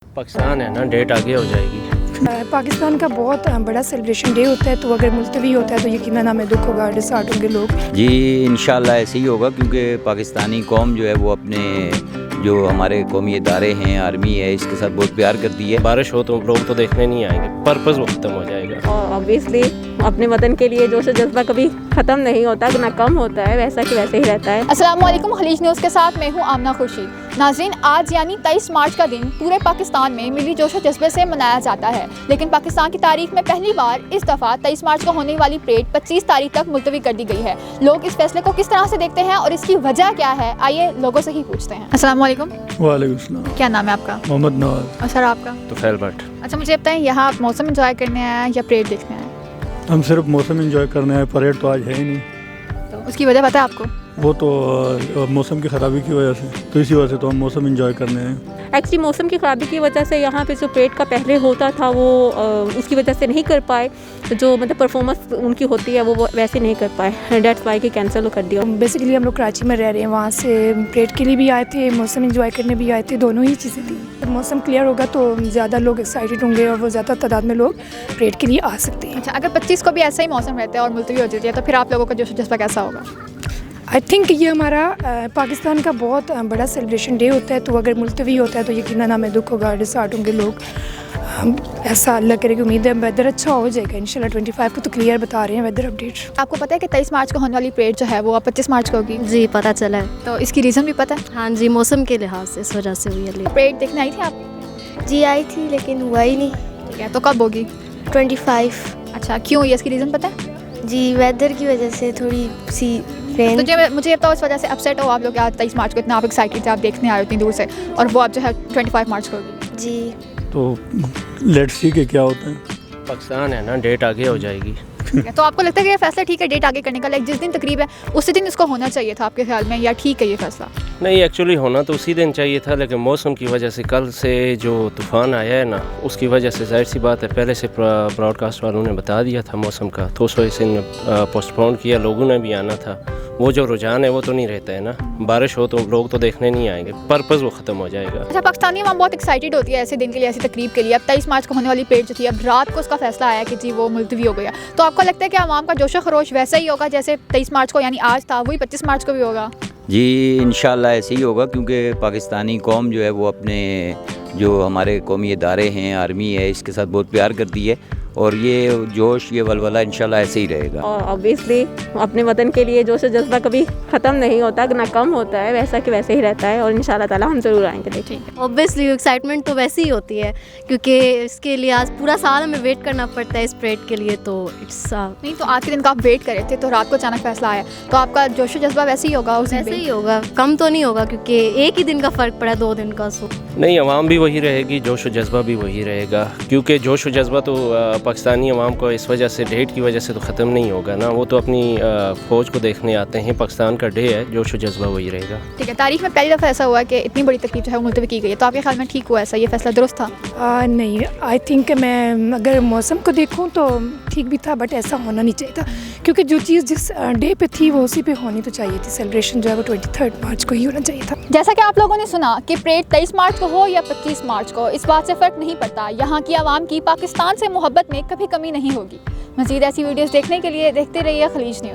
पाकिस्तान है ना, डेट आगे हो जाएगी। पाकिस्तान का बहुत बड़ा सेलिब्रेशन डे होता है, तो अगर मुलतवी होता है तो यकीनन हमें दुख होगा, डिसहार्ट होंगे लोग। जी इंशाल्लाह ऐसे ही होगा, क्योंकि पाकिस्तानी कौम जो है वो अपने जो हमारे कौमी इदारे हैं, आर्मी है, इसके साथ बहुत प्यार करती है। बारिश हो तो लोग तो देखने नहीं आएंगे, पर्पस वो ख़त्म हो जाएगा। और ऑब्वियसली अपने वतन के लिए जोश जज्बा कभी ख़त्म नहीं होता, ना कम होता है, वैसा कि वैसे ही रहता है। अस्सलाम वालेकुम, खलीज न्यूज़ के साथ मैं हूं आमना खुर्शीद। नाज़रीन, आज यानी 23 मार्च का दिन पूरे पाकिस्तान में मिली जोश और जज्बे से मनाया जाता है, लेकिन पाकिस्तान की तारीख में पहली बार इस दफ़ा 23 मार्च को होने वाली परेड 25 तारीख तक मुलतवी कर दी गई है। लोग इस फैसले को किस तरह से देखते हैं और इसकी वजह क्या है, आइए लोगों से ही पूछते हैं। अस्सलाम वालेकुम। वालेकुम सलाम। क्या नाम है आपका? मोहम्मद नवाज। और सर आपका? तो फैल बट अच्छा, मुझे बताएं, यहाँ आप मौसम एंजॉय करने आए हैं या परेड देखने आए हैं? हम सिर्फ मौसम एंजॉय करने आए, परेड तो आज है ही नहीं। तो उसकी वजह पता है आपको? वो तो मौसम की ख़राबी की वजह से, तो इसी वजह से तो हम मौसम एंजॉय करने आए। एक्चुअली मौसम की ख़राबी की वजह से यहाँ पे जो परेड का पहले होता था वो उसकी वजह से नहीं कर पाए, तो जो मतलब परफॉर्मेंस उनकी होती है वो वैसे नहीं कर पाए, डेट्स वाई कि कैंसिल कर दिया। बेसिकली हम लोग कराची में रह रहे हैं, वहाँ से परेड के लिए भी आए थे, मौसम एंजॉय करने भी आए थे, दोनों ही चीज़ें थी। जब मौसम क्लियर होगा तो ज़्यादा लोग एक्साइटेड होंगे और वो ज़्यादा तादाद में लोग परेड के लिए आ सकते हैं। अच्छा, अगर 25 को भी ऐसा ही मौसम रहता है और मुलतवी हो जाती है, तो फिर आप लोगों का जोश और जज्बा कैसा होगा? आई थिंक ये हमारा पाकिस्तान का बहुत बड़ा सेलिब्रेशन डे होता है, तो अगर मुलतवी होता है तो यकीनन हमें दुख होगा, डिसहार्ट होंगे लोग। ऐसा अल्लाह करे कि उम्मीद है वेदर अच्छा हो जाएगा इंशाल्लाह। 25 को तो क्लियर बता रहे हैं वेदर अपडेट। आपको पता है कि 23 मार्च को होने वाली परेड जो है वो अब 25 मार्च को होगी? जी पता चला है। तो इसकी रीज़न भी पता है? हाँ जी, मौसम के लिहाज से इस वजह से हुई है लेट। परेड देखने आई थी आप? जी आई थी, लेकिन हुआ ही नहीं। ठीक है, तो कब होगी? 25। अच्छा, क्यों ये इसकी रीज़न पता है? जी वेदर की वजह से थोड़ी सी रेन। तो मुझे तो इस वजह से अपसेट हो आप लोग, आज 23 मार्च को इतना आप एक्साइटेड थे, आप देखने आए हो इतनी दूर से, और वो अब जो है 25 मार्च को होगी। जी तो लेट्स सी के क्या होता है। पाकिस्तान है ना, डेट आगे हो जाएगी। ठीक है, तो आपको लगता है कि ये फैसला ठीक है डेट आगे करने का? लाइक जिस दिन तकरीब है उसी दिन इसको होना चाहिए था आपके ख्याल में, या ठीक है ये फैसला? नहीं, एक्चुअली होना तो उसी दिन चाहिए था, लेकिन मौसम की वजह से कल से जो तूफ़ान आया है ना, उसकी वजह से जाहिर सी बात है, पहले से ब्रॉडकास्ट वालों ने बता दिया था मौसम का, तो उस वजह से पोस्टपोन किया, लोगों ने भी आना था। वो जो रुझान है वो तो नहीं रहता है ना, बारिश हो तो लोग तो देखने नहीं आएंगे, पर्पस वो ख़त्म हो जाएगा। अच्छा, पाकिस्तानी अवाम बहुत एक्साइटेड होती है ऐसे दिन के लिए, ऐसी तकरीब के लिए। अब 23 मार्च को होने वाली परेड जो थी, अब रात को उसका फैसला आया कि जी वो मुलतवी हो गया, तो आपको लगता है कि अवाम का जोश खरोश वैसा ही होगा जैसे 23 मार्च को यानी आज था, वही 25 मार्च को भी होगा? जी इंशाल्लाह ऐसे ही होगा, क्योंकि पाकिस्तानी कौम जो है वो अपने जो हमारे कौमी इदारे हैं, आर्मी है, इसके साथ बहुत प्यार करती है, और ये जोश, ये वलवला इंशाल्लाह ऐसे ही रहेगा। और ऑब्वियसली अपने वतन के लिए जोश जज्बा कभी ख़त्म नहीं होता, ना कम होता है, वैसा कि वैसे ही रहता है, और इंशाल्लाह ताला हम ज़रूर आएंगे। देखिए, ऑब्वियसली एक्साइटमेंट तो वैसे ही होती है, क्योंकि इसके लिए आज पूरा साल हमें वेट करना पड़ता है इस परेड के लिए, तो इट्स नहीं, तो आज के दिन का आप वेट कर रहे थे, तो रात को अचानक फैसला आया, तो आपका जोश और जज्बा वैसे ही होगा उस दिन वैसे भी? ही होगा, कम तो नहीं होगा, क्योंकि एक ही दिन का फ़र्क पड़ा, 2 दिन का। सो नहीं, अवाम भी वही रहेगी, जोश व जज्बा भी वही रहेगा, क्योंकि जोश व जज्बा तो पाकिस्तानी अवाम को इस वजह से, डेट की वजह से तो ख़त्म नहीं होगा ना, वो तो अपनी फ़ौज को देखने आते हैं, पाकिस्तान का डे है, जोश व जज्बा वही रहेगा। ठीक है, तारीख में पहली दफ़ा ऐसा हुआ कि इतनी बड़ी तकलीफ जो है वो मुलतवी की गई है, तो आपके ख्याल में ठीक हुआ ऐसा, ये फैसला दुरुस्त था? नहीं, आई थिंक मैं अगर मौसम को देखूँ तो ठीक भी था, बट ऐसा होना नहीं चाहिए था, क्योंकि जो चीज़ जिस डे पे थी वो उसी पे होनी तो चाहिए थी। सेलिब्रेशन जो है वो 23 मार्च को ही होना चाहिए था। जैसा कि आप लोगों ने सुना कि परेड 23 मार्च को हो या 25 मार्च को, इस बात से फ़र्क नहीं पड़ता, यहाँ की आवाम की पाकिस्तान से मोहब्बत में कभी कमी नहीं होगी। मज़ीद ऐसी वीडियोस देखने के लिए देखते रहिए खलीज न्यूज़।